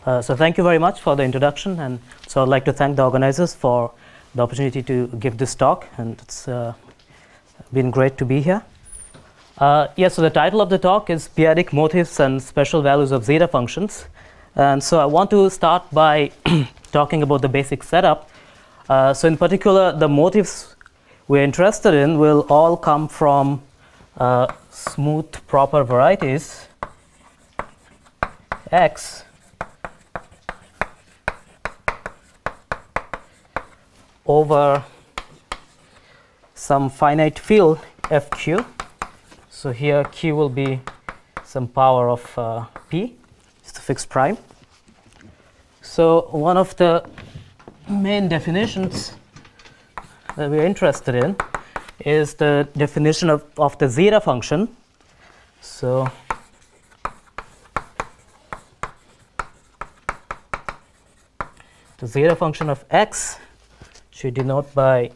So thank you very much for the introduction, and so I'd like to thank the organizers for the opportunity to give this talk, and it's been great to be here. So the title of the talk is P-adic motifs and special values of zeta functions. And so I want to start by talking about the basic setup. So in particular, the motifs we're interested in will all come from smooth proper varieties X over some finite field Fq. So here Q will be some power of P, it's a fixed prime. So one of the main definitions that we're interested in is the definition of the zeta function. So the zeta function of X should denote by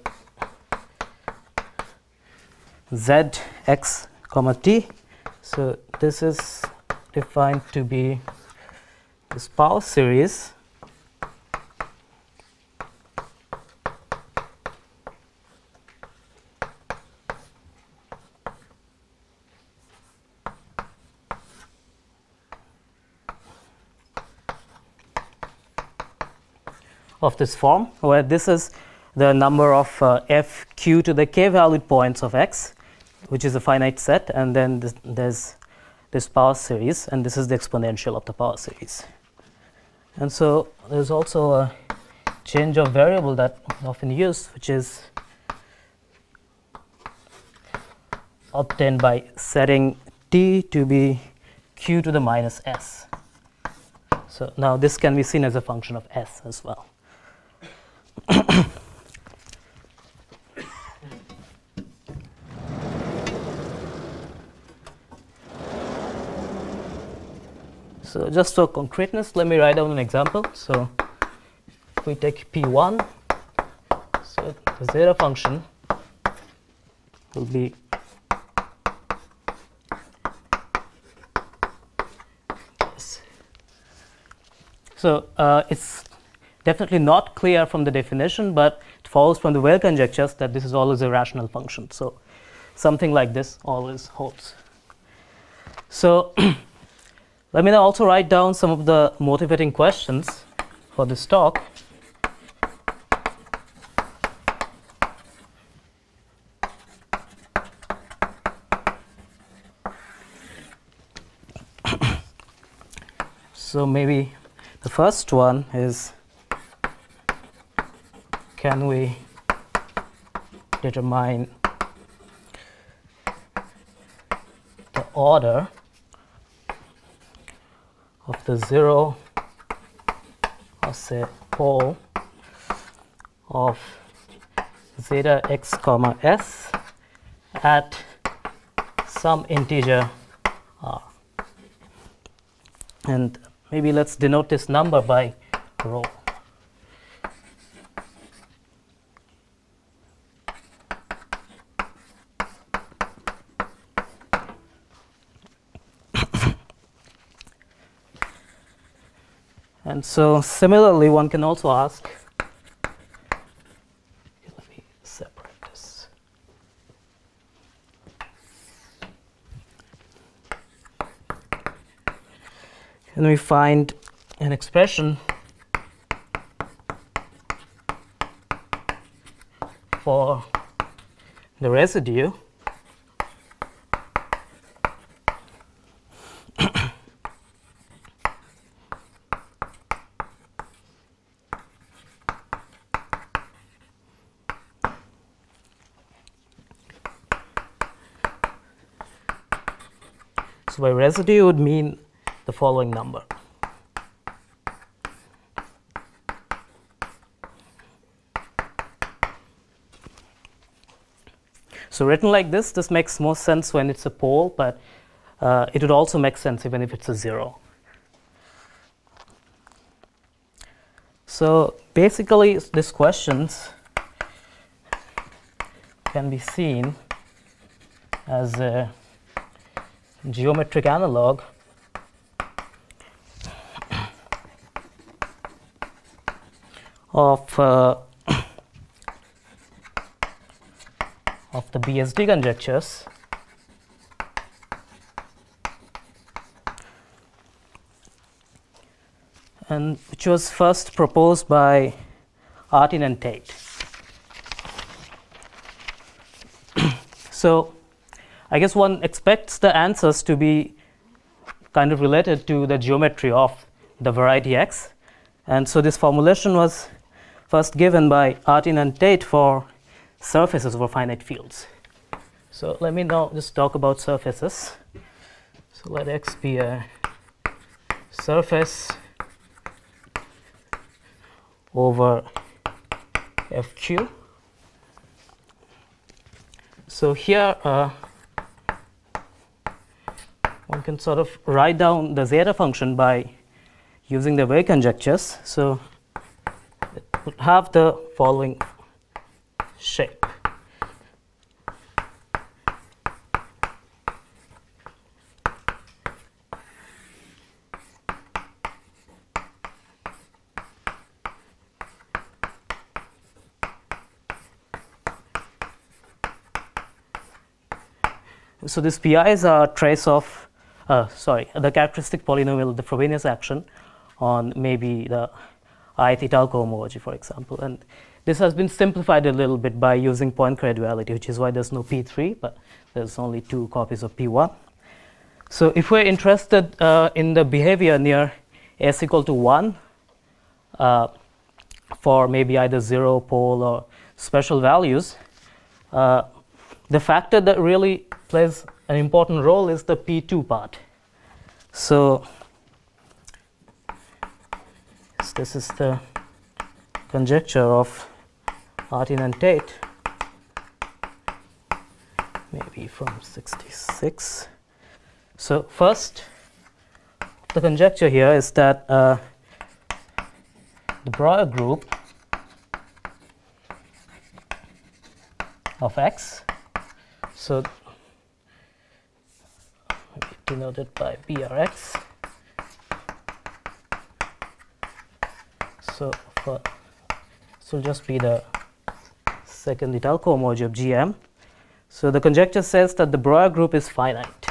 z x comma t. So this is defined to be this power series of this form, where this is the number of fq to the k-valued points of X, which is a finite set, and then there's this power series, and this is the exponential of the power series. And so there's also a change of variable that often used, which is obtained by setting t to be q to the minus s. So now this can be seen as a function of s as well. So just for concreteness, let me write down an example. So if we take P1, so the zeta function will be this. So it's definitely not clear from the definition, but it follows from the Weil conjectures that this is always a rational function. So something like this always holds. So let me now also write down some of the motivating questions for this talk. So maybe the first one is, can we determine the order of the zero, or say pole of zeta x comma s at some integer r. And maybe let's denote this number by rho. And so similarly, one can also ask, let me separate this. Can we find an expression for the residue So by residue would mean the following number. So written like this, this makes more sense when it's a pole, but it would also make sense even if it's a zero. So basically, these questions can be seen as a geometric analog of the BSD conjectures and which was first proposed by Artin and Tate. So I guess one expects the answers to be kind of related to the geometry of the variety X. And so this formulation was first given by Artin and Tate for surfaces over finite fields. So let me now just talk about surfaces. So let X be a surface over FQ. So here one can sort of write down the zeta function by using the wave conjectures. So it would have the following shape. So these PIs are trace of, the characteristic polynomial, the Frobenius action on maybe the I theta homology, for example. And this has been simplified a little bit by using Poincare duality, which is why there's no P3, but there's only 2 copies of P1. So if we're interested in the behavior near S equal to 1 for maybe either 0, pole, or special values, the factor that really plays an important role is the P2 part. So this is the conjecture of Artin and Tate, maybe from 66. So first, the conjecture here is that the Breuer group of X, so denoted by BRX. So this will just be the second Italco homology of GM. So the conjecture says that the Breuer group is finite.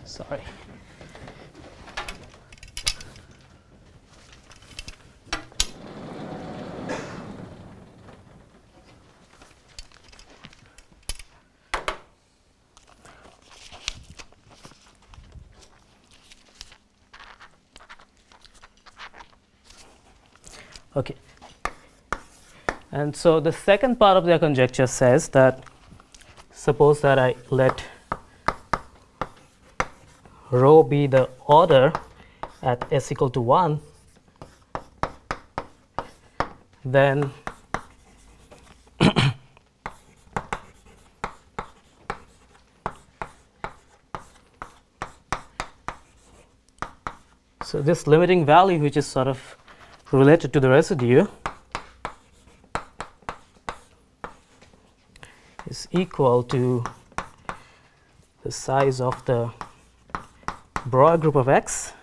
Sorry. Okay. And so the second part of their conjecture says that suppose that I let rho be the order at S equal to 1, then so this limiting value, which is sort of related to the residue, is equal to the size of the Breuer group of X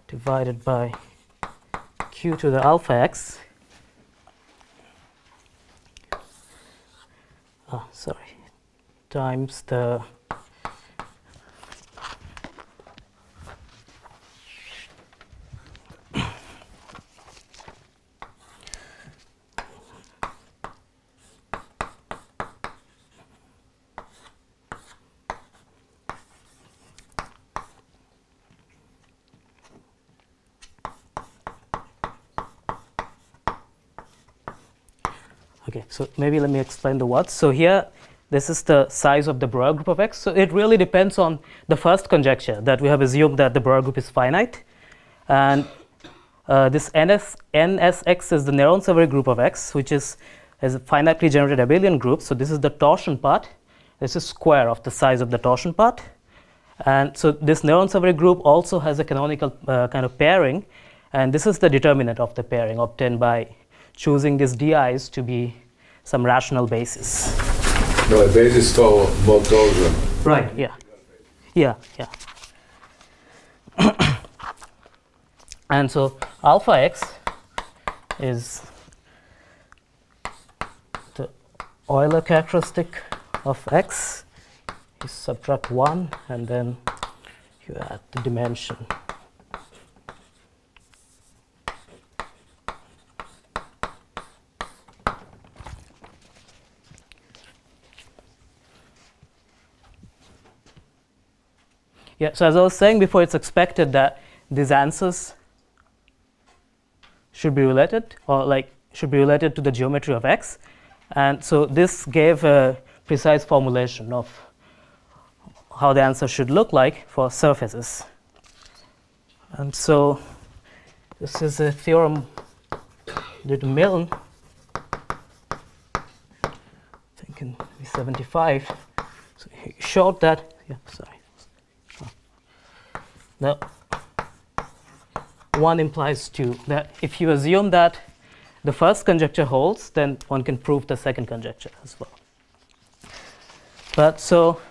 divided by Q to the alpha X, times the Okay, so maybe let me explain the what. So here, this is the size of the Breuer group of X. So it really depends on the first conjecture that we have assumed that the Breuer group is finite. And this NSX is the Néron-Savary group of X, which is a finitely generated abelian group. So this is the torsion part. This is square of the size of the torsion part. And so this Néron-Savary group also has a canonical kind of pairing. And this is the determinant of the pairing obtained by choosing these DIs to be some rational basis. No, a basis for more torsion. Right, yeah. Yeah, yeah. And so alpha x is the Euler characteristic of x. You subtract 1 and then you add the dimension. Yeah, so as I was saying before, it's expected that these answers should be related, or like should be related to the geometry of x. And so this gave a precise formulation of how the answer should look like for surfaces. And so this is a theorem due to Milne, I think in 75. So he showed that, yeah, sorry. Now, 1 implies 2. That if you assume that the first conjecture holds, then one can prove the second conjecture as well. But so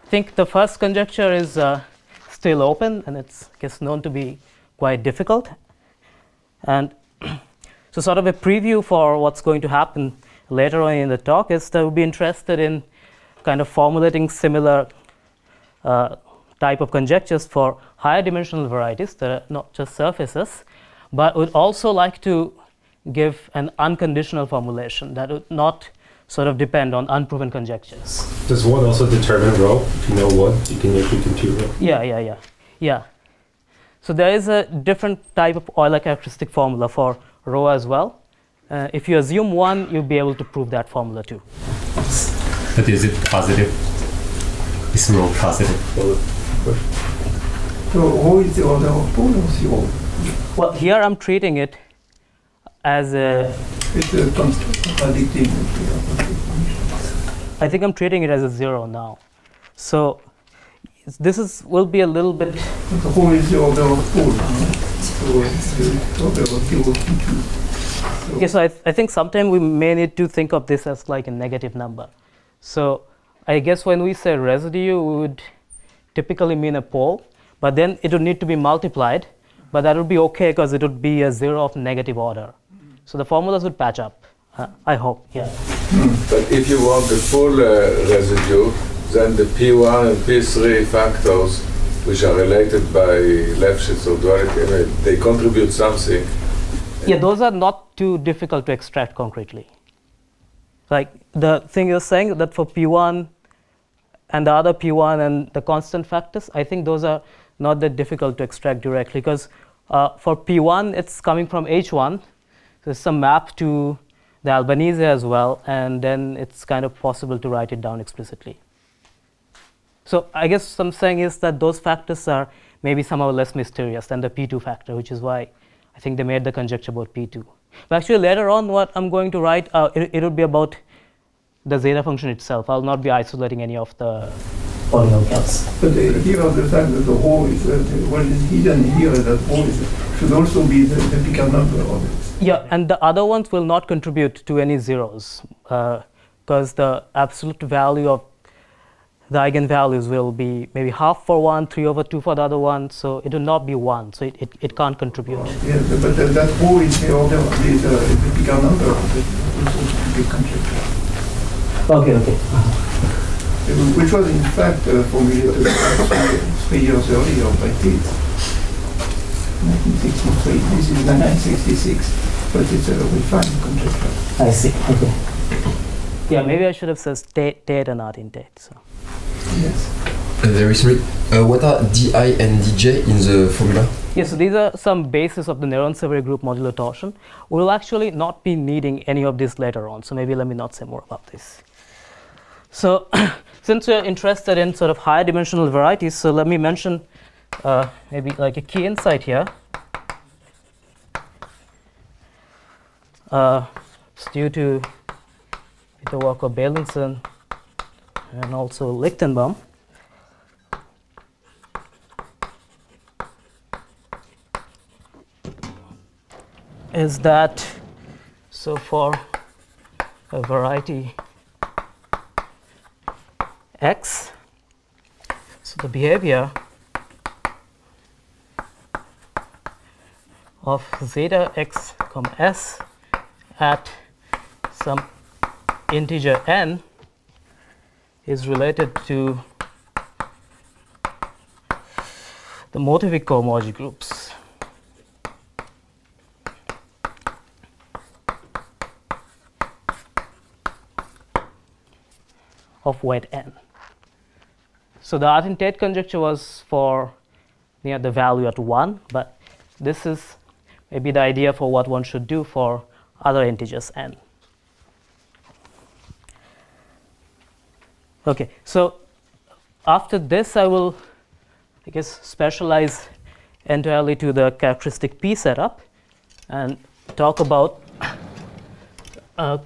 I think the first conjecture is still open, and it's known to be quite difficult. And so sort of a preview for what's going to happen later on in the talk is that we'll be interested in kind of formulating similar type of conjectures for higher dimensional varieties that are not just surfaces, but would also like to give an unconditional formulation that would not sort of depend on unproven conjectures. Does one also determine rho? If you know one, you can usually compute rho. Yeah. So there is a different type of Euler characteristic formula for rho as well. If you assume 1, you'll be able to prove that formula too. But is it positive? Is rho positive? So rho is the order of pole or 0? Well, here I'm treating it as a... It's a constant contradicting. I think I'm treating it as a 0 now. So this will be a little bit... The rho is the order of pole. So it's the order of 0 to 2. So Okay, so I think sometime we may need to think of this as like a negative number. So I guess when we say residue, we would typically mean a pole, but then it would need to be multiplied, but that would be okay because it would be a 0 of negative order. So the formulas would patch up, I hope, yeah. But if you want the full residue, then the P1 and P3 factors, which are related by Lefschetz or duality, they contribute something. Yeah, those are not too difficult to extract concretely. Like the thing you're saying that for P1 and the other P1 and the constant factors, I think those are not that difficult to extract directly because for P1, it's coming from H1. There's some map to the Albanese as well, and then it's kind of possible to write it down explicitly. So I guess what I'm saying is that those factors are maybe somehow less mysterious than the P2 factor, which is why I think they made the conjecture about P2. But actually later on what I'm going to write, it will be about the zeta function itself. I'll not be isolating any of the polynomials. But here the fact that the rho is, what is hidden here, that rho should also be the Picard number of it. Yeah, and the other ones will not contribute to any zeros because the absolute value of the eigenvalues will be maybe half for one, 3/2 for the other one, so it will not be 1, so it can't contribute. Yes, but that rho is the order of the Picard number of it, also be conjecture. Okay. Which was in fact formulated 3 years earlier by Tate, 1963. This is 1966, but it's a refined conjecture. I see. Okay. Yeah, maybe I should have said Tate and Artin Tate. So. Yes. Very sorry. What are di and dj in the formula? Yes, so these are some bases of the Néron-Severi group modular torsion. We'll actually not be needing any of this later on, so maybe let me not say more about this. So since we're interested in sort of higher dimensional varieties, so let me mention maybe like a key insight here. It's due to the work of Beilinson and also Lichtenbaum. Is that so for a variety x. So the behavior of zeta x comma s at some integer n is related to the motivic cohomology groups of weight n. So the Artin Tate conjecture was for the value at 1, but this is maybe the idea for what one should do for other integers n. Okay, so after this I will, I guess, specialize entirely to the characteristic P setup and talk about a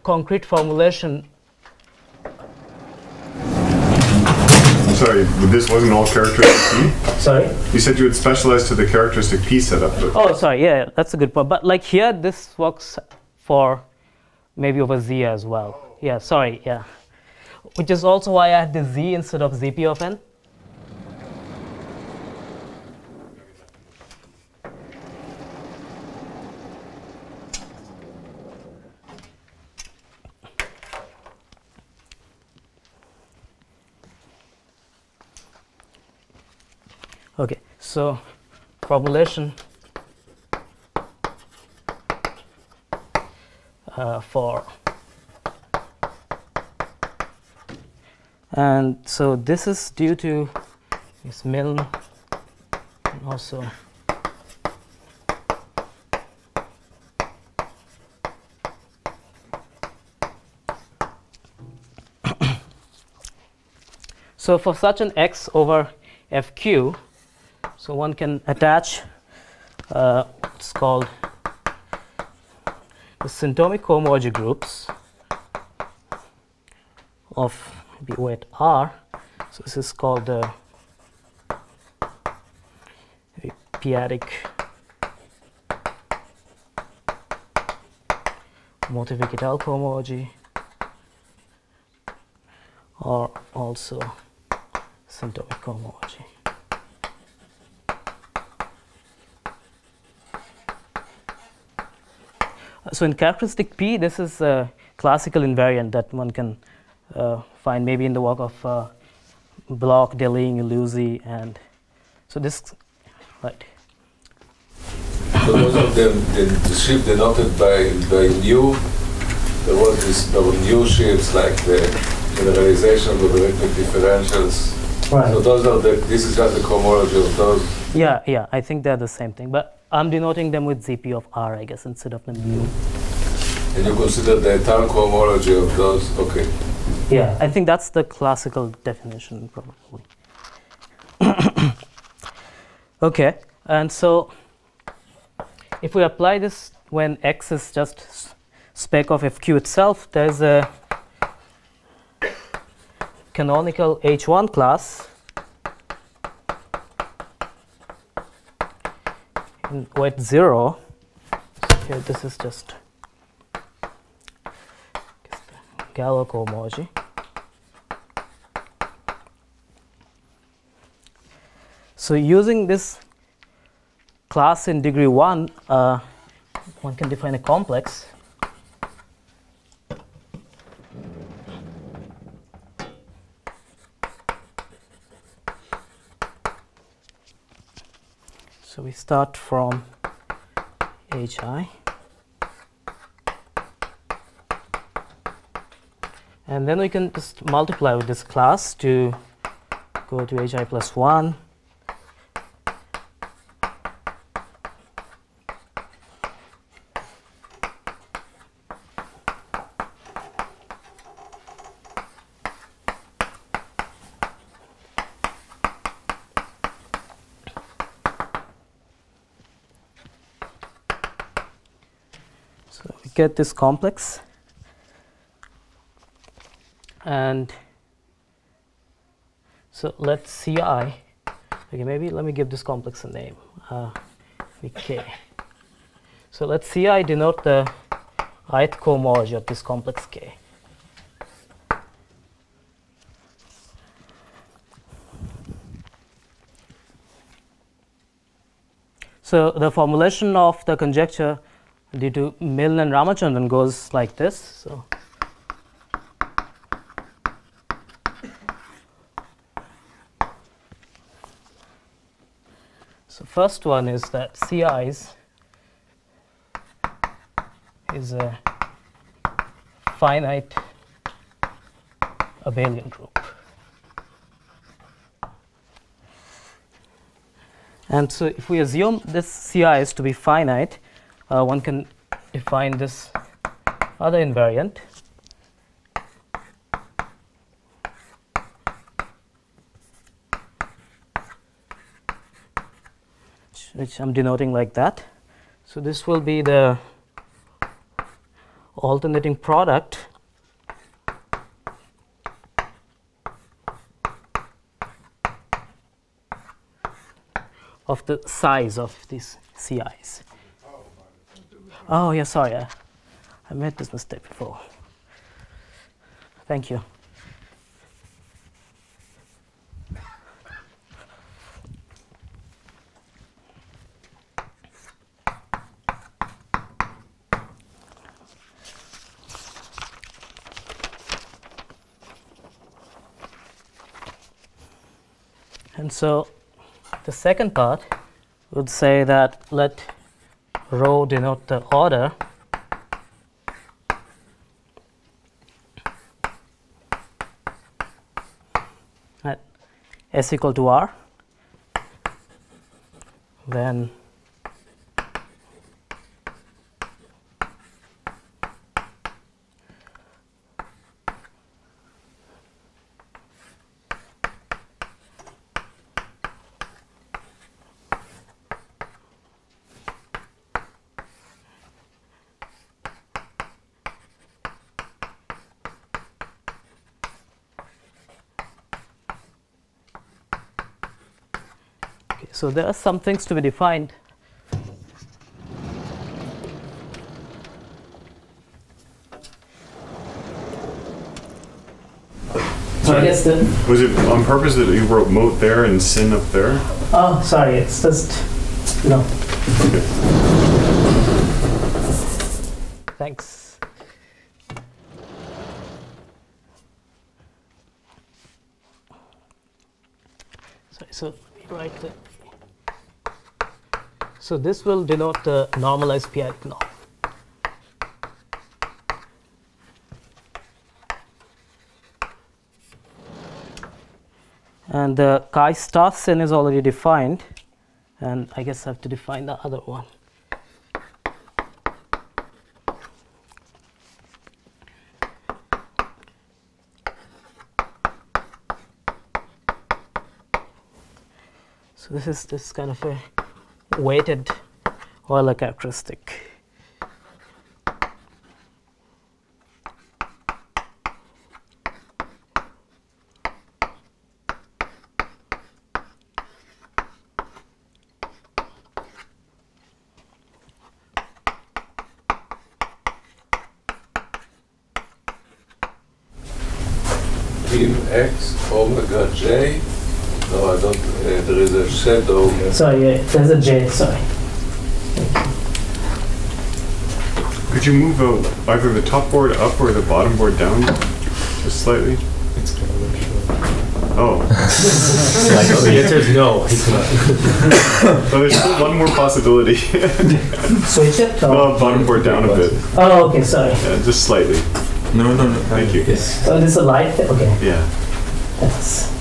concrete formulation. Sorry, but this wasn't all characteristic P? Sorry? You said you would specialize to the characteristic P setup. But Oh, sorry, yeah, that's a good point. But like here, this works for maybe over Z as well. Yeah, sorry, yeah. Which is also why I had the Z instead of ZP of n. Okay, so formulation for, and so this is due to this Milne and also so for such an X over FQ, so one can attach what's called the symptomic cohomology groups of maybe weight R. So this is called the p-adic motivic et al. Cohomology, or also symptomic cohomology. So in characteristic P, this is a classical invariant that one can find maybe in the work of Bloch, Deling, Lucy, and so this, right. So those are the shift denoted by nu. There were new shifts like the generalization of logarithmic differentials. Right. So those are this is just the cohomology of those. Yeah, I think they're the same thing, but I'm denoting them with ZP of R, I guess, instead of the mu. And you consider the entire cohomology of those, okay. Yeah, I think that's the classical definition, probably. Okay, and so if we apply this when X is just spec of FQ itself, there's a canonical H1 class in weight 0. So here this is just Galois cohomology. So using this class in degree 1, one can define a complex so we start from HI and then we can just multiply with this class to go to HI plus 1. Get this complex, and so let Ci, okay, maybe let me give this complex a name, K. So let Ci denote the ith cohomology of this complex K. So the formulation of the conjecture due to Milne and Ramachandran goes like this. So first one is that CIs is a finite abelian group. And so if we assume this CIs to be finite, one can define this other invariant which I'm denoting like that. So this will be the alternating product of the size of these CIs. Oh, yeah, sorry, I made this mistake before. Thank you. And so the second part would say that let rho denote the order at S equal to R, then so there are some things to be defined. So I guess Was it on purpose that you wrote mote there and sin up there? Oh, sorry, it's just, no. Okay. Thanks. Sorry, so write the. So this will denote the normalized p-adic norm. And the chi-star sin is already defined, and I guess I have to define the other one. So this is kind of a weighted Euler characteristic. In X omega J. No, I don't. There is a shadow. Sorry, there's a J. Sorry. Could you move either the top board up or the bottom board down just slightly? It's Oh. Like, oh, the answer is no. So there's still one more possibility. Switch it? No, bottom board down a bit. Oh, okay, sorry. Yeah, just slightly. No. Thank you. Yes. Oh, this is a light? Okay. Yeah. That's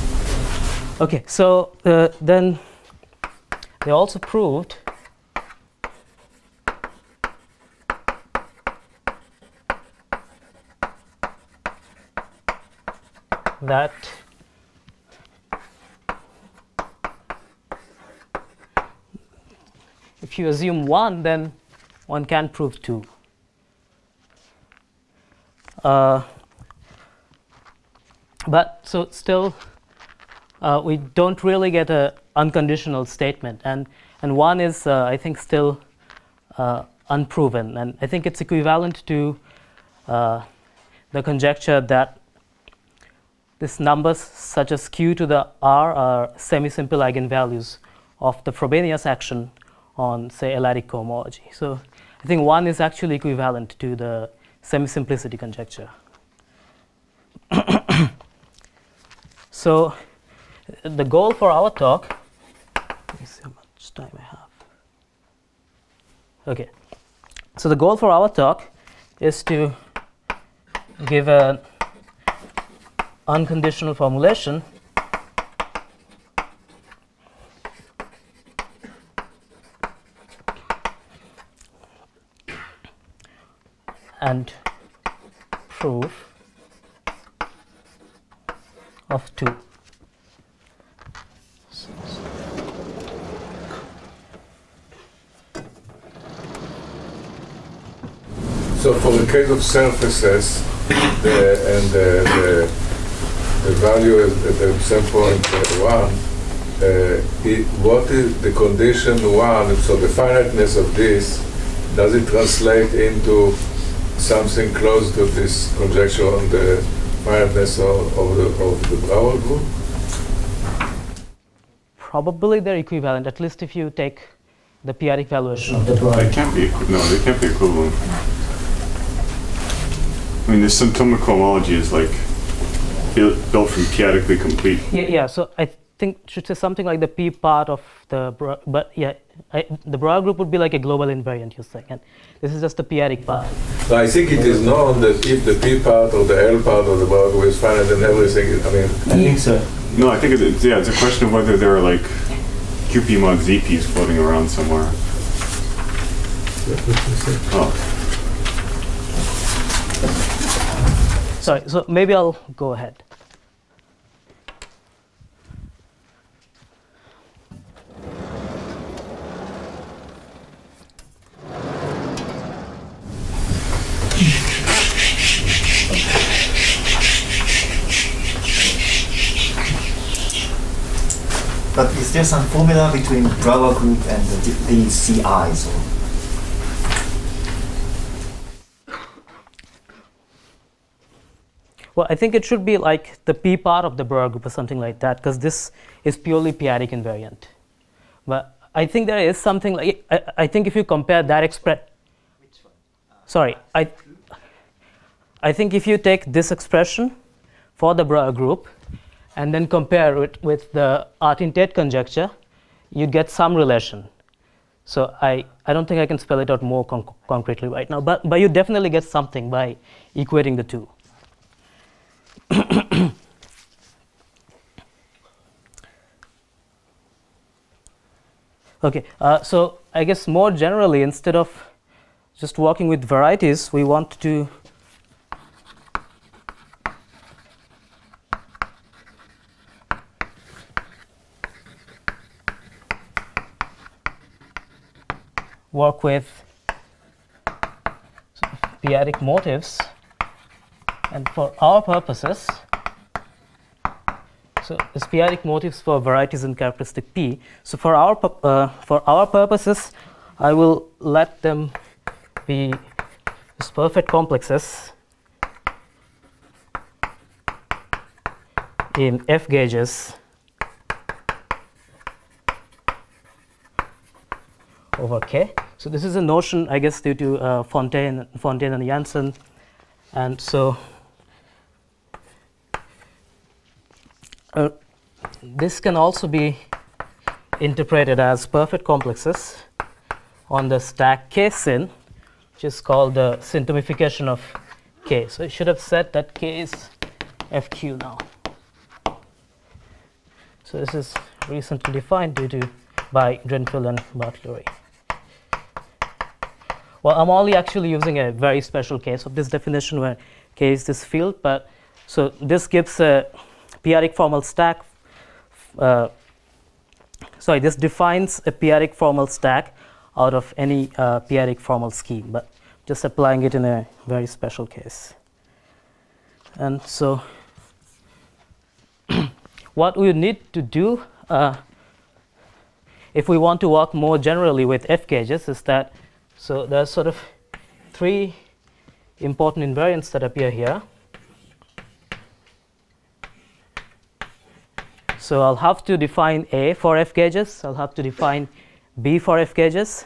okay, so then they also proved that if you assume 1, then one can prove 2. But so still, we don't really get an unconditional statement, and one is I think still unproven, and I think it's equivalent to the conjecture that these numbers such as q to the r are semi-simple eigenvalues of the Frobenius action on, say, adic cohomology. So I think one is actually equivalent to the semi-simplicity conjecture. So the goal for our talk, let me see how much time I have. Okay. So the goal for our talk is to give an unconditional formulation and proof of 2. So for the case of surfaces, the value at the same point 1, what is the condition 1? So the finiteness of this, does it translate into something close to this conjecture on the finiteness of the Brouwer group? Probably they're equivalent, at least if you take the periodic valuation of the Brouwer. They can't be they can't be equivalent. I mean, this symptomic cohomology is like built from p-adically complete. Yeah, so I think it should say something like the p part of the but yeah, the Brouwer group would be like a global invariant, you're saying, and this is just the p-adic part. So I think it is known that if the p part or the L part of the Brouwer group is finite, then everything is, I think so. No, I think it's a question of whether there are like QP mod ZPs floating around somewhere. Oh. Sorry, so maybe I'll go ahead. But is there some formula between Brouwer group and these CIs? Or? Well, I think it should be like the p part of the Brouwer group or something like that, because this is purely p-adic invariant. But I think there is something like, I think if you compare that expression, sorry, I think if you take this expression for the Brouwer group and then compare it with the Artin Tate conjecture, you get some relation. So I don't think I can spell it out more concretely right now, but you definitely get something by equating the two. Okay, so I guess more generally, instead of just working with varieties, we want to work with p-adic motifs, and for our purposes, so this p-adic motifs for varieties in characteristic P. So for our purposes, I will let them be these perfect complexes in F gauges over K. So this is a notion, I guess, due to Fontaine and Jannsen, and so this can also be interpreted as perfect complexes on the stack K sin, which is called the symptomification of K. So I should have said that K is FQ now. So this is recently defined by Drinfeld and Bhatt Lurie. Well, I'm only actually using a very special case of this definition where K is this field, but so this gives a p-adic formal stack. This defines a p-adic formal stack out of any p-adic formal scheme, but just applying it in a very special case. And so what we need to do if we want to work more generally with F gauges is that, so there are sort of three important invariants that appear here. So I'll have to define A for F gauges, I'll have to define B for F gauges,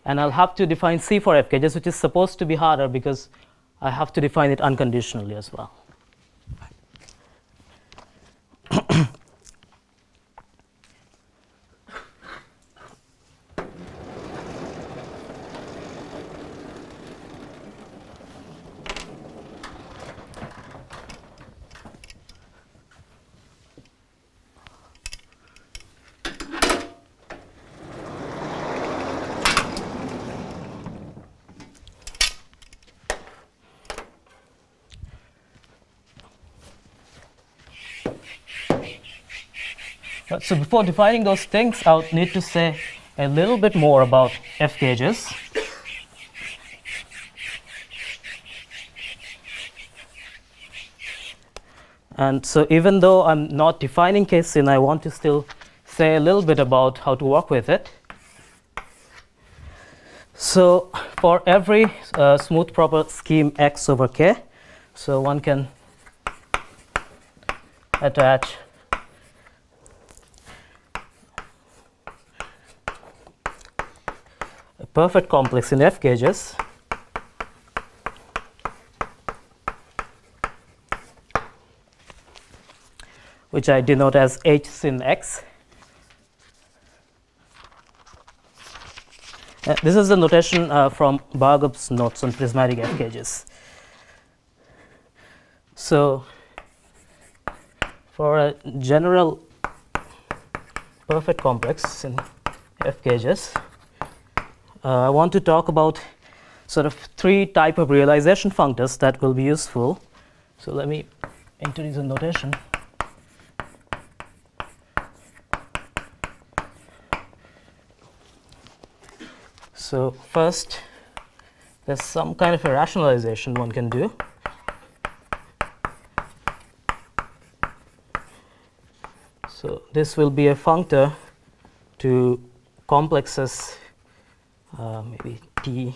and I'll have to define C for F gauges, which is supposed to be harder because I have to define it unconditionally as well. So before defining those things, I would need to say a little bit more about F gauges. And so even though I'm not defining case sin, I want to still say a little bit about how to work with it. So for every smooth proper scheme X over K, so one can attach a perfect complex in F gauges which I denote as H sin X. This is the notation from Bhatt's notes on prismatic F gauges. So for a general perfect complex in F gauges, I want to talk about sort of three types of realization functors that will be useful. So let me introduce a notation. So first, there's some kind of a rationalization one can do. So this will be a functor to complexes maybe T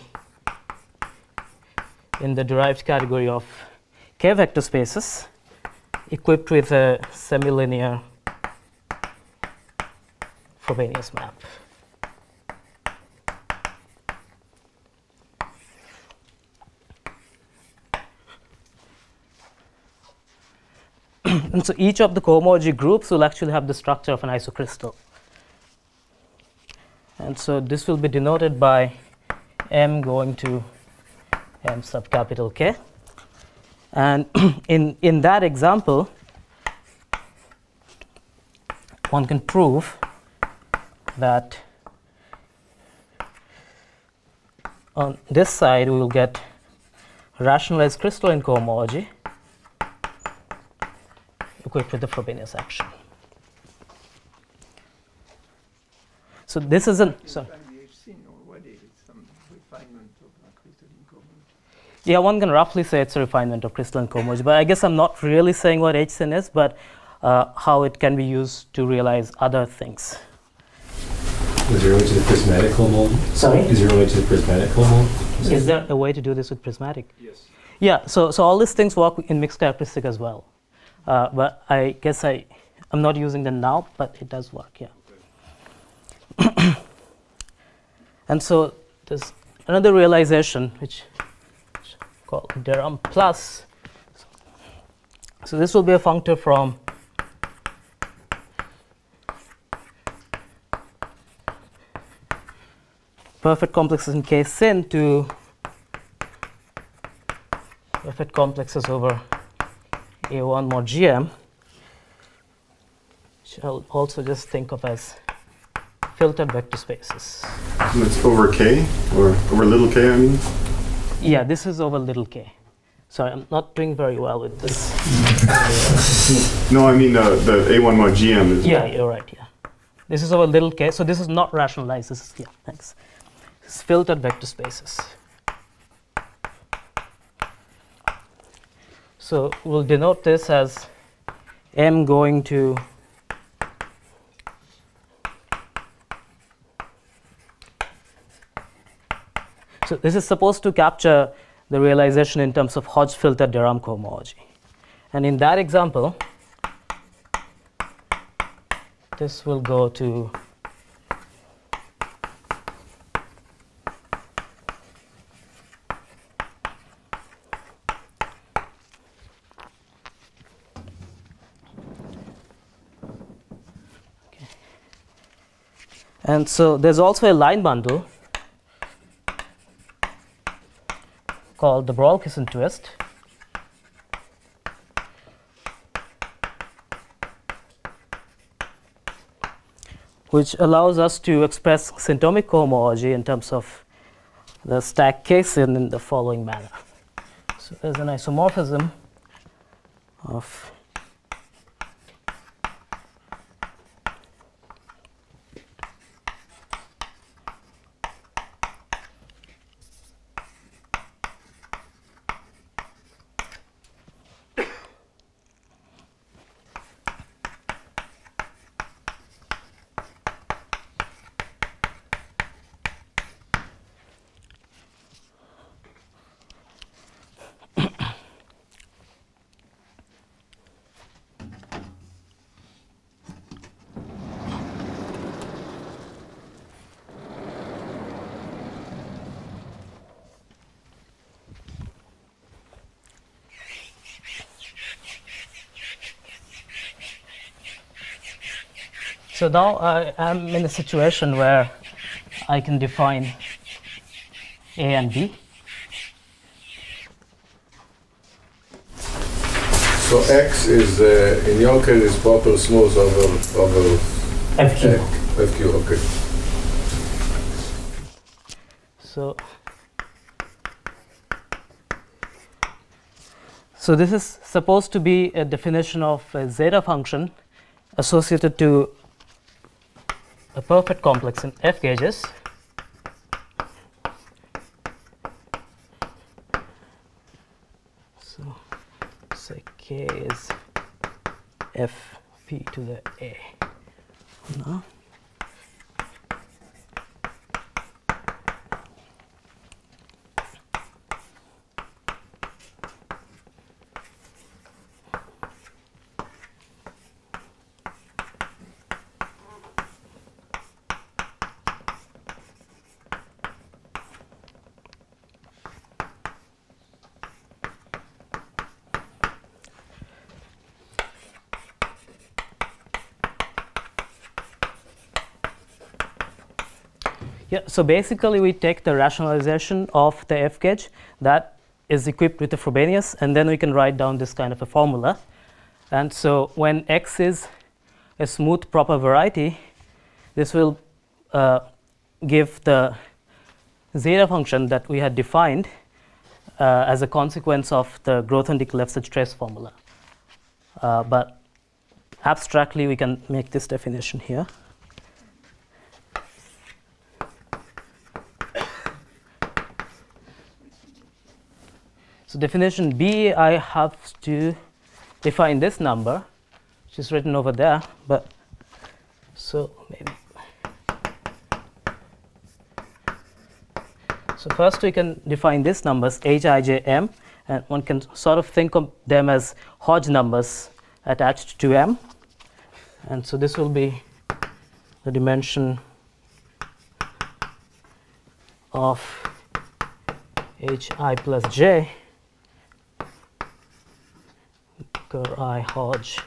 in the derived category of K vector spaces equipped with a semilinear Frobenius map. And so each of the cohomology groups will actually have the structure of an isocrystal. And so this will be denoted by M going to M sub capital K. And in that example, one can prove that on this side we will get rationalized crystalline cohomology equipped with the Frobenius action. So this isn't. Yeah, one can roughly say it's a refinement of crystalline cohomology, but I guess I'm not really saying what H sin is, but how it can be used to realize other things. Is there a way to the prismatic cohomology? Sorry? Is there a way to the prismatic cohomology? Is there a way to do this with prismatic? Yes. Yeah, so all these things work in mixed characteristic as well. But I guess I'm not using them now, but it does work, yeah. Okay. And so there's another realization which is called Derham plus. So this will be a functor from perfect complexes in K sin to perfect complexes over A1 mod GM, which I'll also just think of as filtered vector spaces. And it's over K, or over little k, I mean? Yeah, this is over little k. Sorry, I'm not doing very well with this. No, I mean the A1 mod GM is... Yeah, you're right, yeah. This is over little k, so this is not rationalized. This is, yeah, thanks. This is filtered vector spaces. So we'll denote this as M going to so this is supposed to capture the realization in terms of Hodge filtered de Rham cohomology. And in that example, this will go to And so there's also a line bundle called the Broll-Kisson twist, which allows us to express symptomic cohomology in terms of the stack K-syn in the following manner. So there's an isomorphism of so now I am in a situation where I can define A and B. So X is, in your case, is proper smooth over FQ. FQ, okay. So this is supposed to be a definition of a zeta function associated to a perfect complex in F gauges. So say K is Fp to the A. No. Yeah, so basically we take the rationalization of the F gauge that is equipped with a Frobenius, and then we can write down this kind of a formula. And so when X is a smooth proper variety, this will give the zeta function that we had defined as a consequence of the Grothendieck-Lefsetz trace formula. But abstractly, we can make this definition here. So definition B, I have to define this number, which is written over there. But so maybe. So first we can define these numbers H, I, J, M, and one can sort of think of them as Hodge numbers attached to M. And so this will be the dimension of Hi plus J. I Hodge.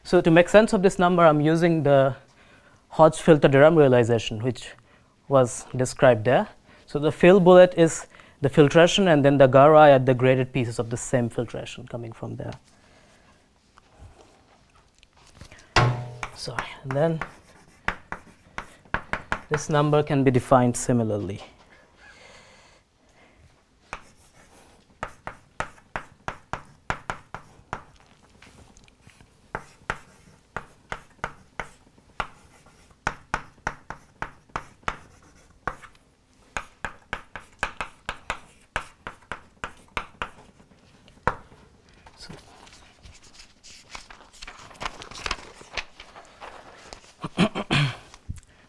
So to make sense of this number, I'm using the Hodge filter de Rham realization, which was described there. So the fill bullet is the filtration, and then the Garai are the graded pieces of the same filtration coming from there. Sorry, and then this number can be defined similarly.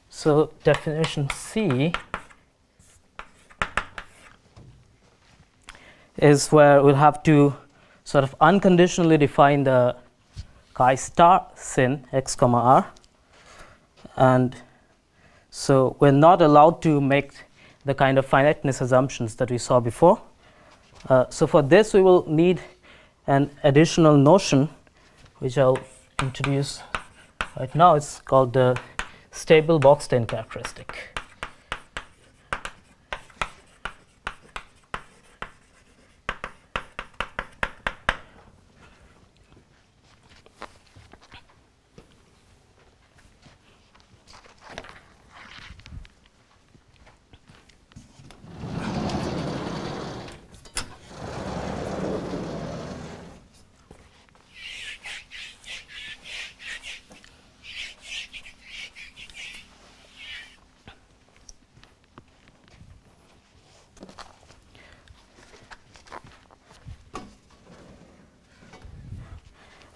So definition C is where we'll have to sort of unconditionally define the chi star sin x comma r, and so we're not allowed to make the kind of finiteness assumptions that we saw before. So for this we will need an additional notion, which I'll introduce right now is called the stable Bockstein characteristic.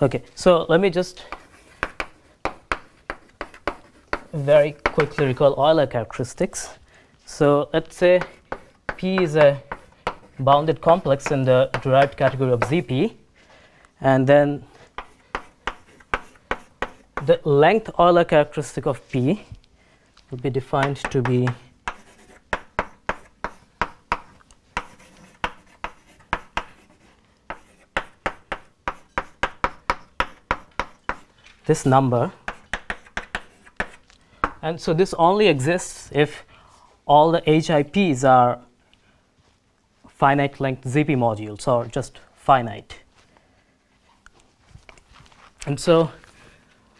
Okay, so let me just very quickly recall Euler characteristics. So let's say P is a bounded complex in the derived category of ZP, and then the length Euler characteristic of P will be defined to be this number, and so this only exists if all the HIPs are finite length ZP modules or just finite. And so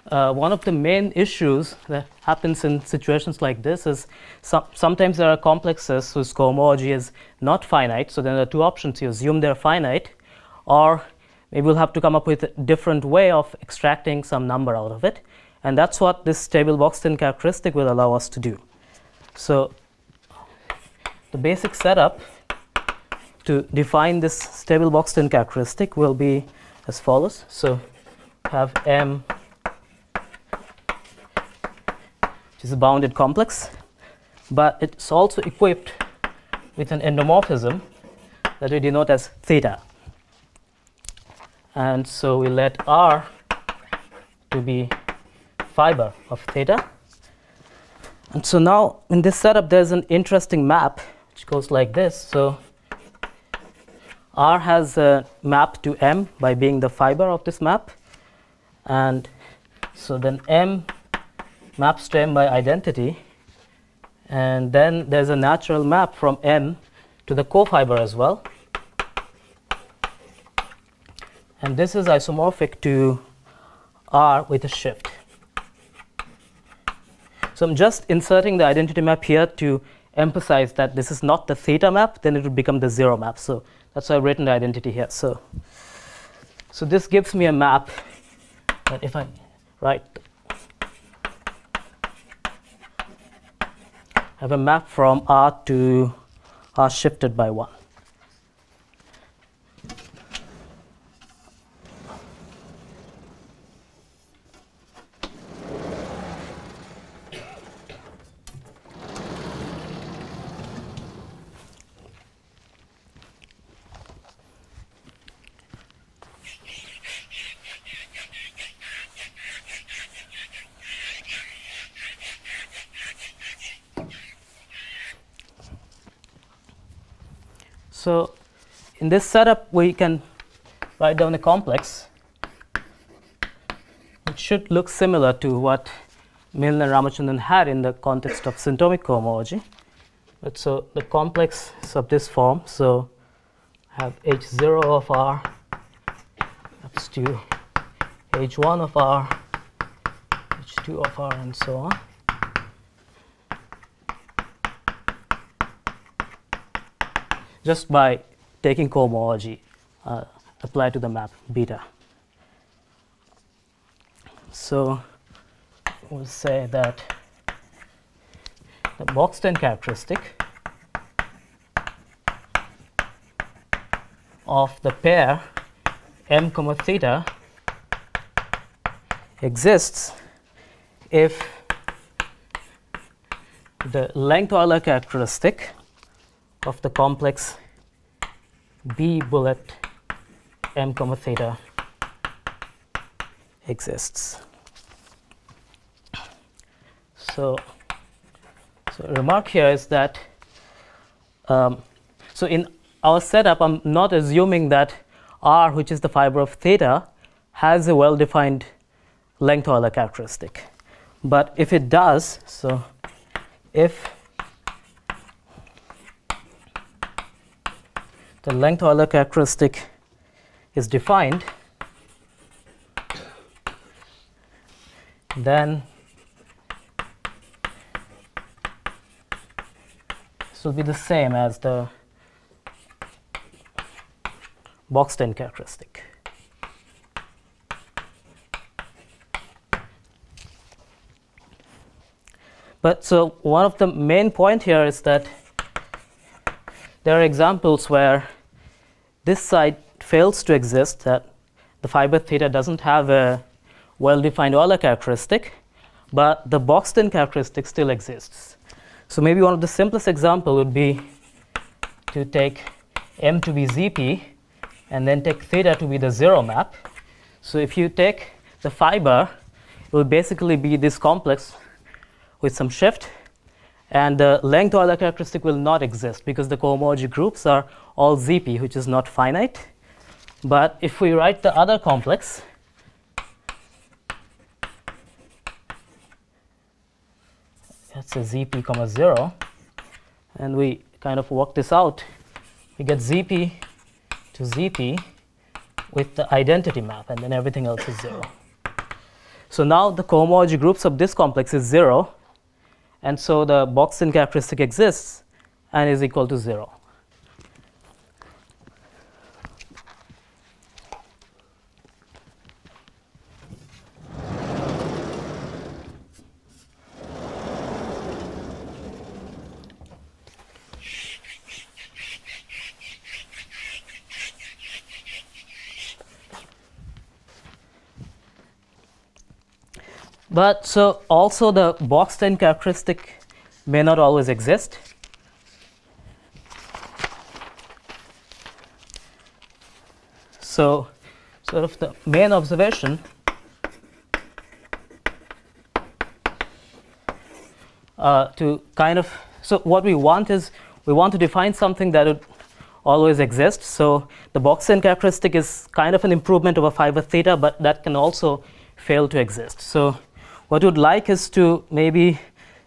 one of the main issues that happens in situations like this is sometimes there are complexes whose cohomology is not finite, so then there are two options: you assume they're finite, or maybe we'll have to come up with a different way of extracting some number out of it. And that's what this stable Bockstein characteristic will allow us to do. So the basic setup to define this stable Bockstein characteristic will be as follows. So have M, which is a bounded complex, but it's also equipped with an endomorphism that we denote as theta. And so we let R to be fiber of theta. And so now in this setup there's an interesting map which goes like this. So R has a map to M by being the fiber of this map, and so then M maps to M by identity, and then there's a natural map from M to the cofiber as well. And this is isomorphic to R with a shift. So I'm just inserting the identity map here to emphasize that this is not the theta map, then it would become the zero map. So that's why I've written the identity here. So this gives me a map that if I write, I have a map from R to R shifted by 1. So in this setup, we can write down a complex which should look similar to what Milne and Ramachandran had in the context of symptomic cohomology. But so the complex is of this form. So I have H0 of R maps to H1 of R, H2 of R, and so on. Just by taking cohomology applied to the map beta. So we'll say that the Bockstein characteristic of the pair M, theta exists if the length Euler characteristic of the complex B bullet M, theta exists. So a remark here is that so in our setup, I'm not assuming that R, which is the fiber of theta, has a well-defined length Euler characteristic. But if it does, so if the length Euler characteristic is defined, then this will be the same as the Bockstein characteristic. But so one of the main point here is that there are examples where this side fails to exist, that the fiber theta doesn't have a well-defined Euler characteristic, but the Bockstein characteristic still exists. So maybe one of the simplest example would be to take M to be ZP and then take theta to be the zero map. So if you take the fiber, it will basically be this complex with some shift, and the length Euler characteristic will not exist because the cohomology groups are all ZP, which is not finite. But if we write the other complex, that's a ZP comma 0, and we kind of work this out, we get ZP to ZP with the identity map, and then everything else is 0. So now the cohomology groups of this complex is 0, and so the Bockstein characteristic exists and is equal to 0. But so also the Bockstein characteristic may not always exist. So sort of the main observation to kind of, so what we want is we want to define something that would always exist. So the Bockstein characteristic is kind of an improvement over fiber theta, but that can also fail to exist. So what we'd like is to maybe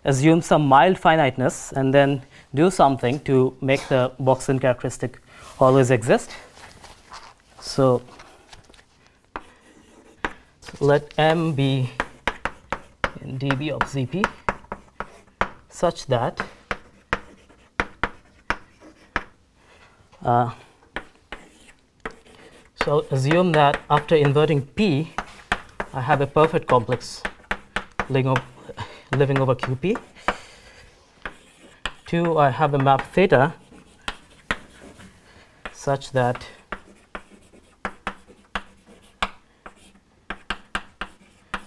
assume some mild finiteness and then do something to make the Bockstein characteristic always exist. So let M be in dB of ZP such that so assume that after inverting P, I have a perfect complex living over QP. 2, I have a map theta such that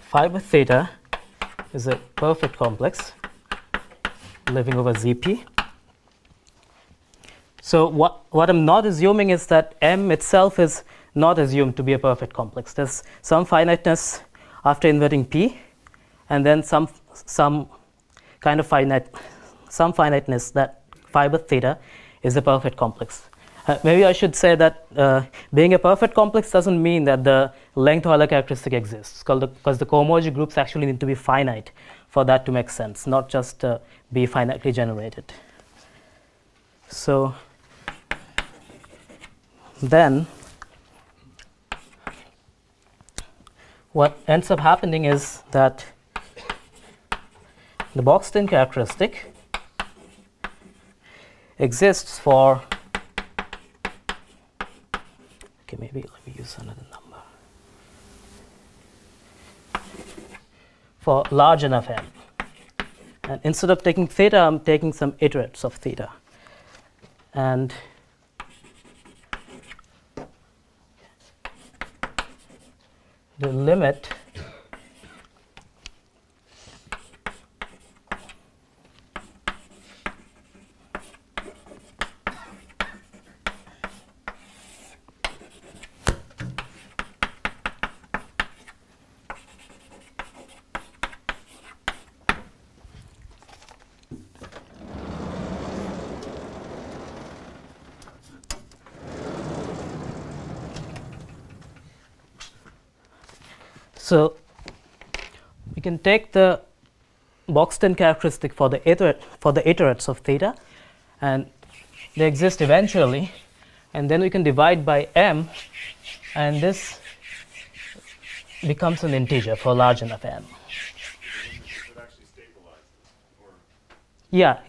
fiber theta is a perfect complex living over ZP. So what I'm not assuming is that M itself is not assumed to be a perfect complex. There's some finiteness after inverting P, and then some kind of finiteness that fiber theta is a perfect complex. Maybe I should say that being a perfect complex doesn't mean that the length Euler characteristic exists, because the cohomology groups actually need to be finite for that to make sense, not just be finitely generated. So then what ends up happening is that the Bockstein characteristic exists for, okay, maybe let me use another number, for large enough M. And instead of taking theta, I'm taking some iterates of theta. And the limit so can take the Bockstein characteristic for the iterates of theta, and they exist eventually, and then we can divide by m, and this becomes an integer for large enough m. Yeah.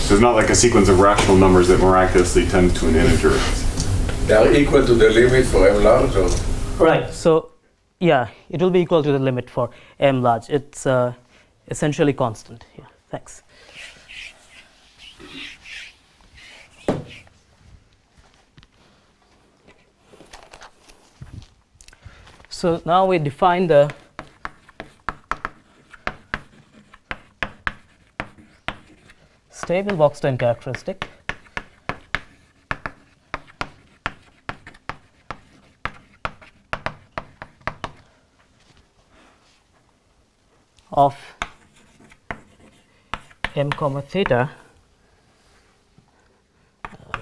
So it's not like a sequence of rational numbers that miraculously tend to an integer. They are equal to the limit for m large, or? Right. So, yeah, it will be equal to the limit for m large. It's essentially constant. Yeah. Thanks. So now we define the stable Bockstein characteristic of m comma theta,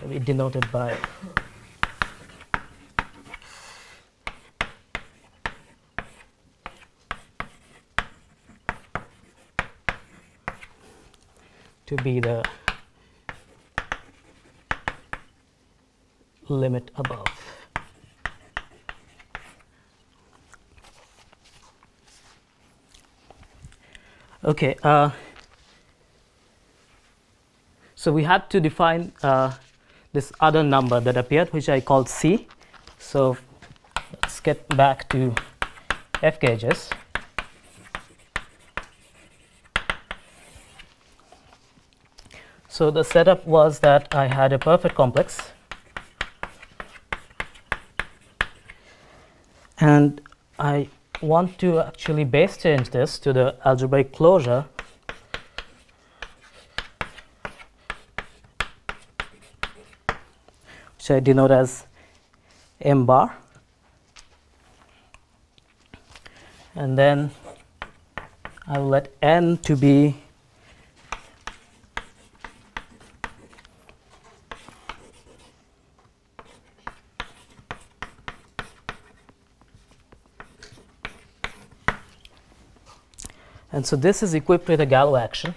maybe denoted by to be the limit above. Okay, so we had to define this other number that appeared, which I called C. So let's get back to F gauges. So the setup was that I had a perfect complex, and I want to actually base change this to the algebraic closure which I denote as m bar, and then I will let n to be and so this is equipped with a Galois action,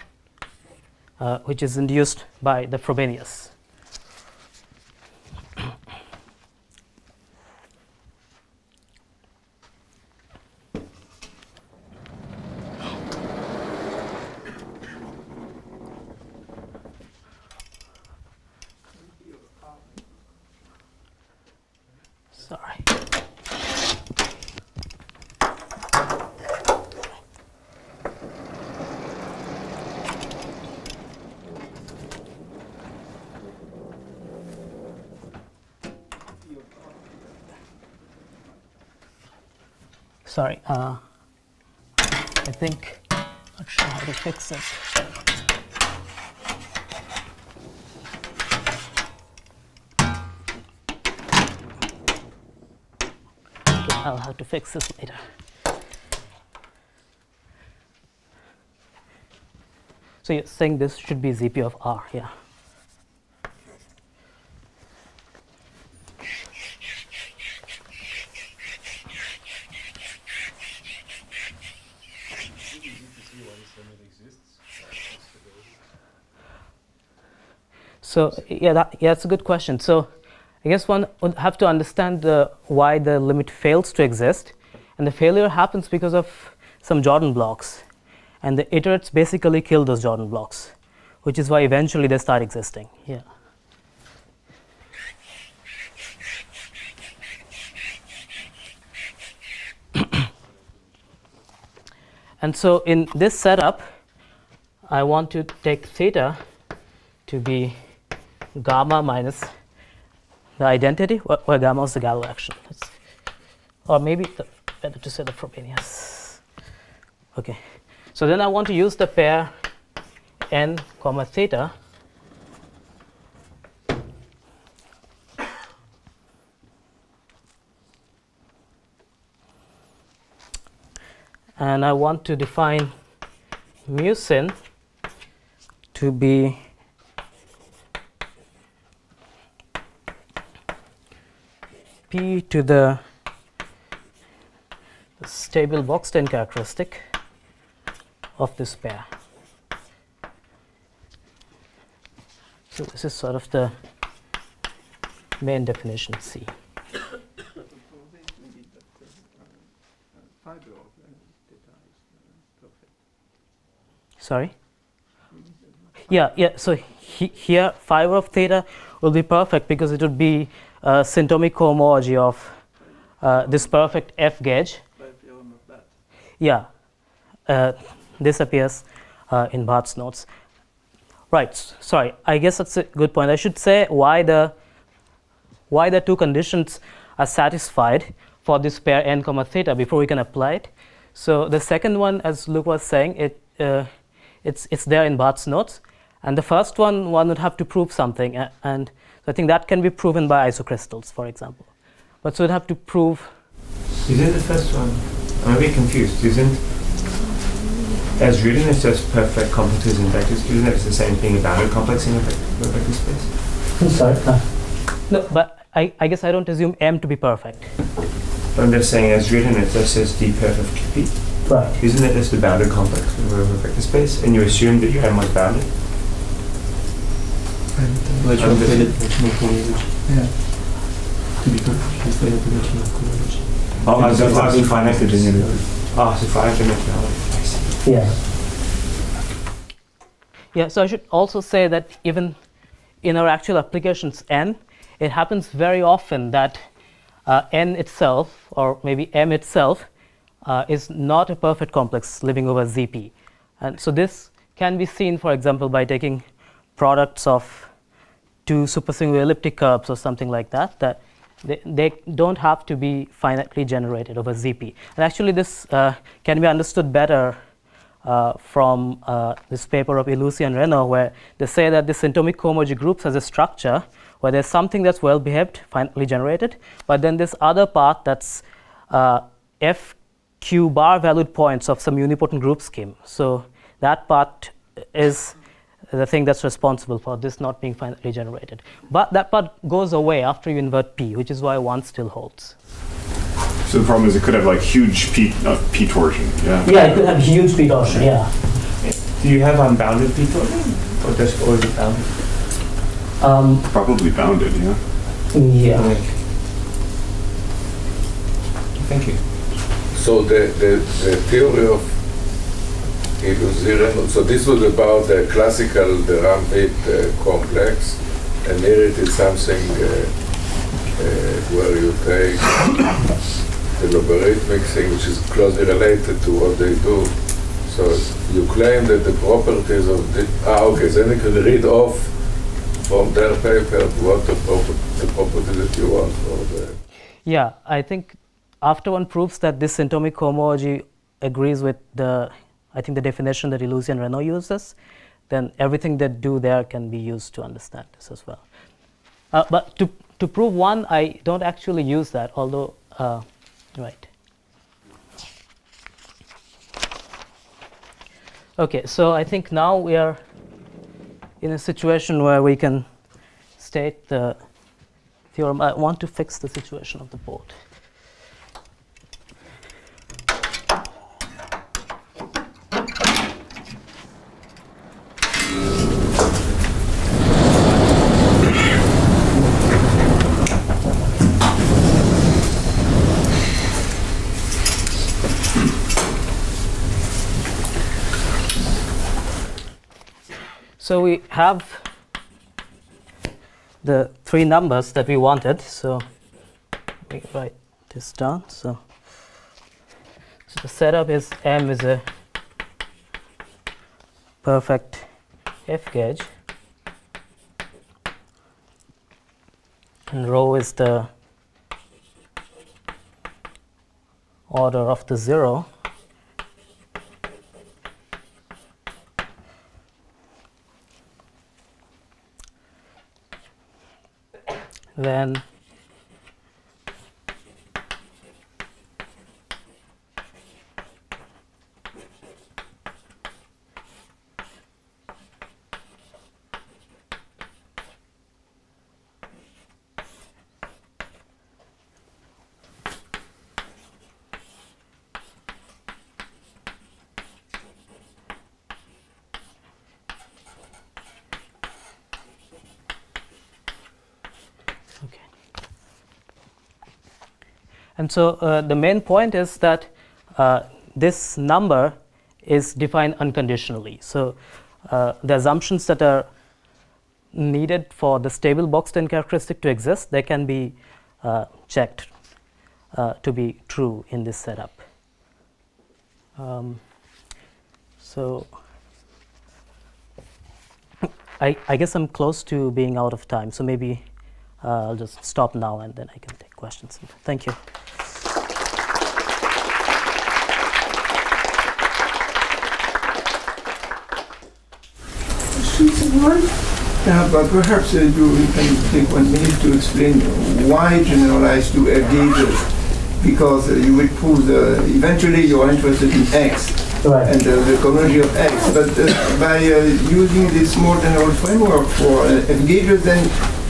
which is induced by the Frobenius. Sorry. Sorry, I think not sure how to fix it. Okay, I'll have to fix this later. So you're saying this should be ZP of R, yeah. So yeah, that's a good question. So I guess one would have to understand why the limit fails to exist, and the failure happens because of some Jordan blocks, and the iterates basically kill those Jordan blocks, which is why eventually they start existing. Yeah. And so in this setup, I want to take theta to be gamma minus the identity, where gamma is the Galois action. Or maybe better to say the Frobenius. Okay. So then I want to use the pair n comma theta and I want to define mu sin to be p to the stable Bockstein characteristic of this pair. So this is sort of the main definition C. Sorry? Yeah. So here, fiber of theta will be perfect because it would be a symptomic homology of this perfect F gauge. Yeah. This appears in Bhatt's notes. Right. Sorry. I guess that's a good point. I should say why the two conditions are satisfied for this pair n comma theta before we can apply it. So the second one, as Luke was saying, it's there in Bhatt's notes, and the first one would have to prove something, and I think that can be proven by isocrystals, for example. But so we'd have to prove. Isn't the first one? I'm a bit confused. Isn't as written as just perfect complexes in vectors? Isn't it the same thing about a complex in a vector space? I'm sorry. No, but I guess I don't assume M to be perfect. But I'm just saying, as written, it just says d perf of P. Right. Isn't it just a bounded complex of a vector space, and you assume that your M was bounded? Yeah. To be translated to natural conjecture. Oh, as a finite dimensionality. Oh, so finite dimensionality. I see. Yeah. Yeah, so I should also say that even in our actual applications N, it happens very often that N itself, or maybe M itself, is not a perfect complex living over ZP. And so this can be seen, for example, by taking products of two supersingular elliptic curves or something like that, that they don't have to be finitely generated over ZP. And actually this can be understood better from this paper of Lurie and Drinfeld, where they say that the symptomic cohomology groups has a structure where there's something that's well behaved, finitely generated, but then this other part that's F Q bar valued points of some unipotent group scheme. So that part is the thing that's responsible for this not being finitely generated. But that part goes away after you invert P, which is why 1 still holds. So the problem is it could have like huge P torsion. Yeah. Yeah, it could have huge P torsion. Yeah. Do you have unbounded P torsion, or is it bounded? Probably bounded. Yeah. Yeah. Okay. Thank you. So the theory of illusion, so this was about the classical, the Ramachandran complex, and here it is something where you take the logarithmic thing, which is closely related to what they do. So you claim that the properties of the, okay, then you can read off from their paper what the property that you want for the. Yeah, I think after one proves that this symptomic cohomology agrees with the, I think the definition that Lurie and Drinfeld uses, then everything they do there can be used to understand this as well. But to prove 1, I don't actually use that, although, right. Okay, so I think now we are in a situation where we can state the theorem. I want to fix the situation of the board. So we have the 3 numbers that we wanted. So we write this down. So the setup is M is a perfect F gauge, and rho is the order of the 0. Then And so the main point is that this number is defined unconditionally. So the assumptions that are needed for the stable Bockstein characteristic to exist, they can be checked to be true in this setup. So I guess I'm close to being out of time, so maybe I'll just stop now and then I can take questions. Thank you. But perhaps you can take 1 minute to explain why generalize to F gauges, because you will prove eventually you're interested in X. Right. And the cohomology of X. But by using this more general framework for F gauges, then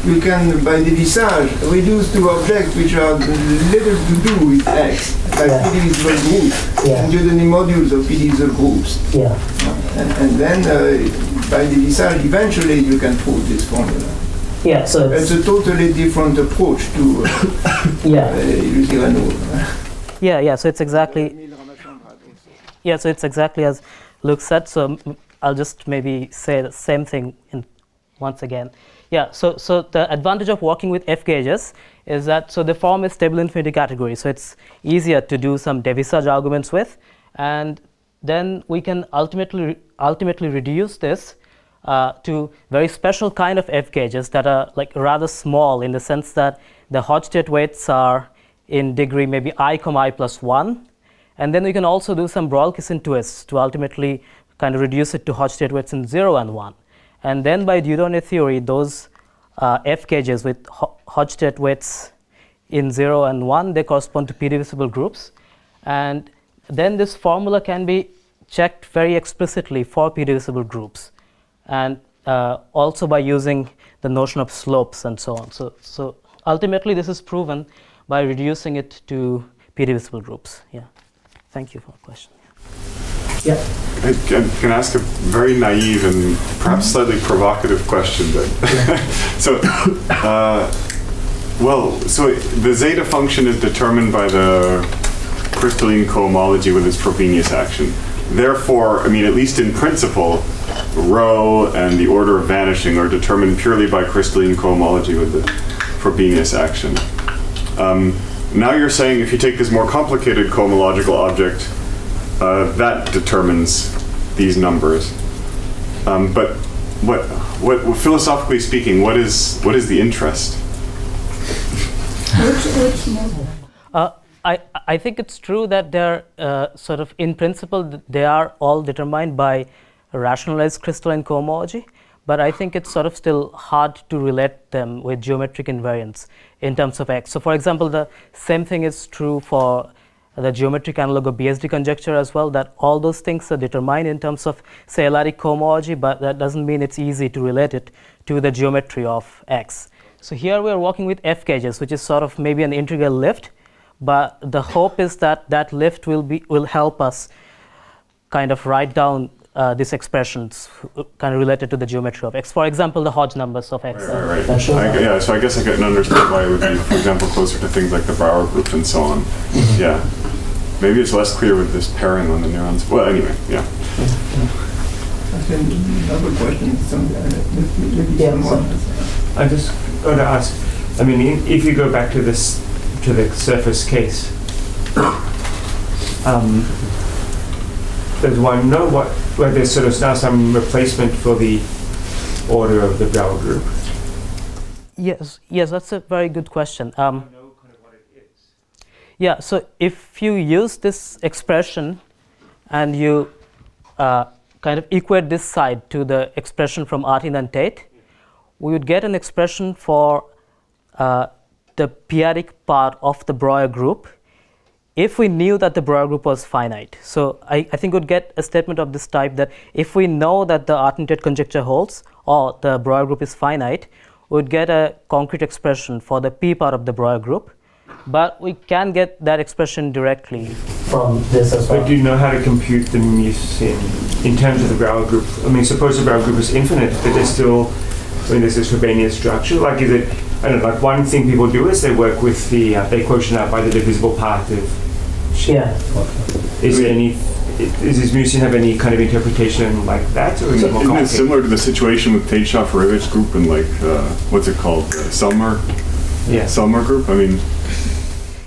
you can, by the visage, reduce to objects which are little to do with X, like p-divisible groups, and Dieudonné modules of p-divisible groups. Yeah. And then by the visage, eventually you can prove this formula. Yeah, so it's a totally different approach to yeah, so it's exactly. Yeah, so it's exactly as Luke said. So I'll just maybe say the same thing once again. Yeah, so the advantage of working with F gauges is that the form is stable infinity category, so it's easier to do some devisage arguments with, and then we can ultimately reduce this to very special kind of F gauges that are like rather small in the sense that the Hodge state weights are in degree maybe I, I plus 1. And then we can also do some Broyles-Kissin twists to ultimately kind of reduce it to Hodge state weights in 0 and 1. And then by Dieudonné theory, those F gauges with Hodge state weights in 0 and 1, they correspond to p-divisible groups. And then this formula can be checked very explicitly for p-divisible groups. And also by using the notion of slopes and so on. So ultimately, this is proven by reducing it to p-divisible groups. Yeah. Thank you for the question. Yeah. I can ask a very naive and perhaps slightly provocative question. But so the zeta function is determined by the crystalline cohomology with its Frobenius action. Therefore, I mean, at least in principle, rho and the order of vanishing are determined purely by crystalline cohomology with the Frobenius action. Now you're saying if you take this more complicated cohomological object, that determines these numbers. But what philosophically speaking, what is the interest? Which model? I think it's true that they're sort of in principle they are all determined by rationalized crystalline cohomology. But I think it's sort of still hard to relate them with geometric invariance in terms of X. So for example, the same thing is true for the geometric analog of BSD conjecture as well, that all those things are determined in terms of, say, L-adic cohomology, but that doesn't mean it's easy to relate it to the geometry of X. So here we are working with F gauges, which is sort of maybe an integral lift, but the hope is that that lift will help us kind of write down these expressions kind of related to the geometry of X. For example, the Hodge numbers of X. Right. So I guess I can understand why it would be, for example, closer to things like the Brouwer group and so on. Yeah. Maybe it's less clear with this pairing on the neurons. Well, anyway, yeah. Another question. I just got to ask, I mean, if you go back to the surface case, does one know where there's sort of now some replacement for the order of the Brouwer group? Yes, that's a very good question. Yeah, so if you use this expression and you kind of equate this side to the expression from Artin and Tate, we would get an expression for the p-adic part of the Brouwer group if we knew that the Brouwer group was finite. So I think we'd get a statement of this type that if we know that the Artin-Tate conjecture holds or the Brouwer group is finite, we'd get a concrete expression for the p part of the Brouwer group. But we can get that expression directly from this as well. But do you know how to compute the mus in terms of the Brouwer group? I mean, suppose the Brouwer group is infinite, but there's still, I mean, there's this Frobenius structure. Like, is it I don't know, like one thing people do is they work with the, they quotient out by the divisible part of. Yeah. Is there any, does this musin have any kind of interpretation like that, or is it more Isn't it complicated? similar to the situation with Tate Shafarevich group and like, what's it called, Selmer? Yeah. Selmer group? I mean,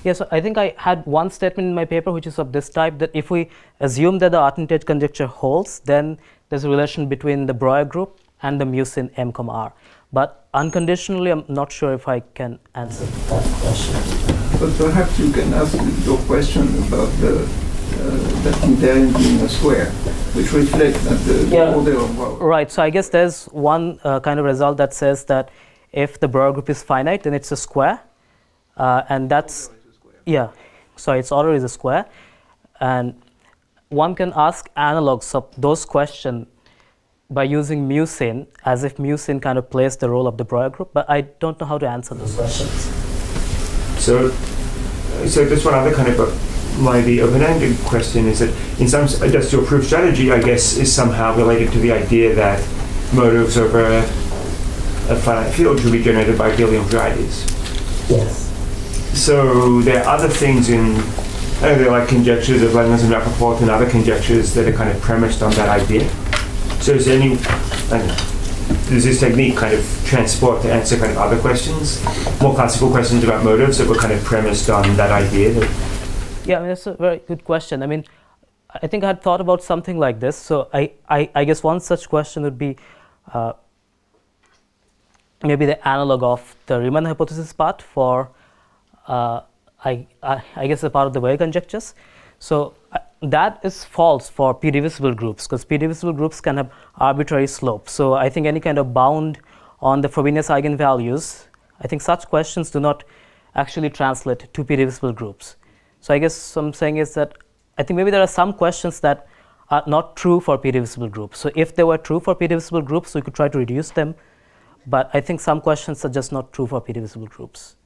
Yeah, so I think I had one statement in my paper which is of this type, that if we assume that the Artin-Tate conjecture holds, then there's a relation between the Breuer group and the musin M, R. But unconditionally, I'm not sure if I can answer that question. But perhaps you can ask your question about that invariant being a square, which reflects that the order of power. Right, so I guess there's one kind of result that says that if the Breuer group is finite, then it's a square. And that's, yeah, so its order is a square. And one can ask analogs of those questions by using musin, as if musin kind of plays the role of the Breuer group, but I don't know how to answer those questions. So this one other kind of maybe open-ended question is that in some industrial proof strategy, I guess, is somehow related to the idea that motives over a finite field should be generated by abelian varieties. Yes. So there are other things in, I know there are like conjectures of Langlands and Rappaport and other conjectures that are kind of premised on that idea. So is there any, I don't know, does this technique kind of transport to answer kind of other questions, more classical questions about motives that were kind of premised on that idea? Yeah, I mean, that's a very good question. I mean, I think I had thought about something like this. So I guess one such question would be maybe the analog of the Riemann hypothesis part for, I guess, a part of the Weyer conjectures. So that is false for p-divisible groups, because p-divisible groups can have arbitrary slopes. So I think any kind of bound on the Frobenius eigenvalues, I think such questions do not actually translate to p-divisible groups. So I guess what I'm saying is that I think maybe there are some questions that are not true for p-divisible groups. So if they were true for p-divisible groups, we could try to reduce them. But I think some questions are just not true for p-divisible groups.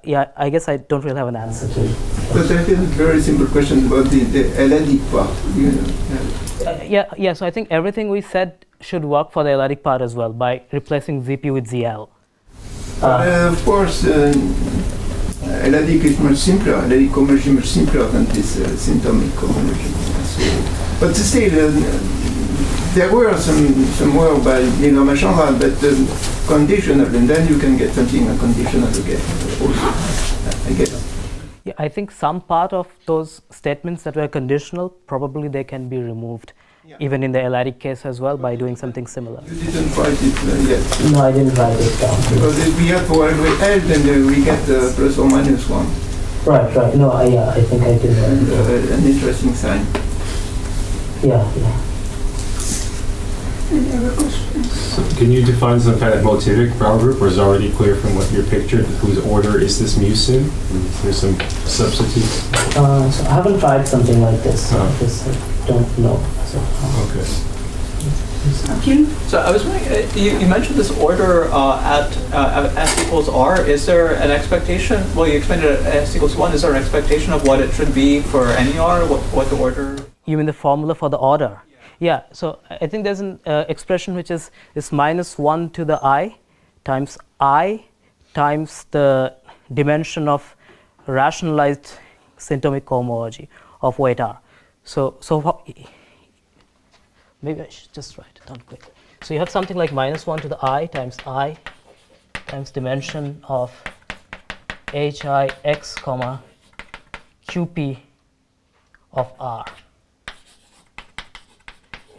Yeah, I guess I don't really have an answer to it. But I have a very simple question about the adic part. You know. Yeah. So I think everything we said should work for the adic part as well by replacing ZP with ZL. Of course, adic is much simpler. Adic cohomology is much simpler than this symptomic cohomology. So, but still, there were some work by Milne and Ramachandran, but conditional, and then you can get something unconditional again. Also, I guess. Yeah, I think some part of those statements that were conditional, probably they can be removed, even in the adic case as well, by doing something similar. You didn't write it yet. No, I didn't write it down. Because if we have for every L, then we get plus or minus 1. Right. No, yeah, I think I did write it. An interesting sign. Yeah. Any other questions? So can you define some kind of motivic Breuer group, or is it already clear from what you're pictured whose order is this musin? Is there some substitute? So I haven't tried something like this, because I don't know. So, Okay. Artin? So I was wondering, you mentioned this order at s equals r. Is there an expectation? Well, you explained it at s equals 1. Is there an expectation of what it should be for any r? What the order? You mean the formula for the order? Yeah, so I think there's an expression which is minus 1 to the I times the dimension of rationalized symptomic cohomology of weight R. So maybe I should just write it down quickly. So you have something like minus 1 to the I times dimension of HIX, QP of R.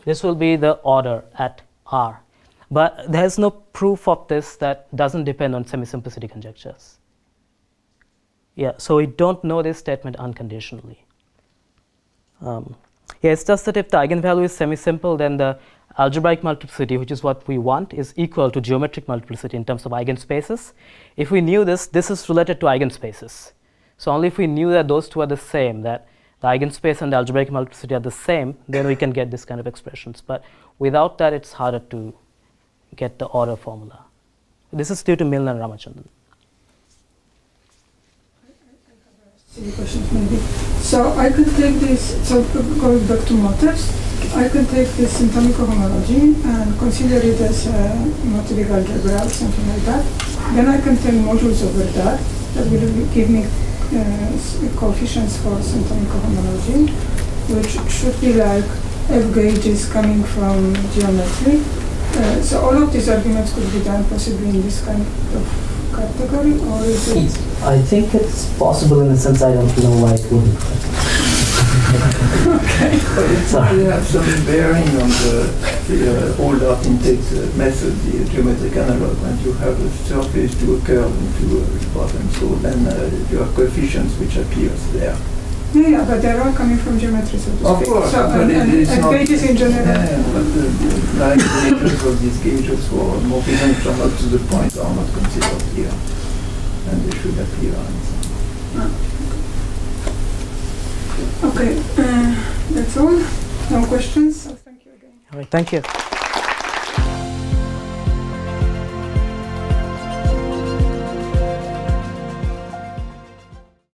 This will be the order at R. But there's no proof of this that doesn't depend on semi-simplicity conjectures. Yeah, so we don't know this statement unconditionally. Yeah, it's just that if the eigenvalue is semi-simple, then the algebraic multiplicity, which is what we want, is equal to geometric multiplicity in terms of eigenspaces. If we knew this is related to eigenspaces. So only if we knew that those two are the same, that the eigenspace and the algebraic multiplicity are the same, then we can get this kind of expressions. But without that, it's harder to get the order formula. This is due to Milne and Ramachandran. Silly questions maybe. So I could take this, so going back to motives, I can take this symptomic homology and consider it as a motivic algebra or something like that. Then I can take modules over that. That will give me coefficients for symptomic homology, which should be like F gauges coming from geometry. So all of these arguments could be done possibly in this kind of category, or is it? I think it's possible in the sense I don't know why it wouldn't. Okay. But it probably have some bearing on the old Artin method, the geometric analog, when you have a surface to a curve into a bottom, so then you have coefficients which appears there. Yeah, but they're all coming from geometry, so to speak. Of course, So, but it's not, gauges in general. Yeah, but like the natures of these gauges for morphisms which are not to the point are not considered here, and they should appear. Okay, that's all. No questions? So thank you again. All right, thank you.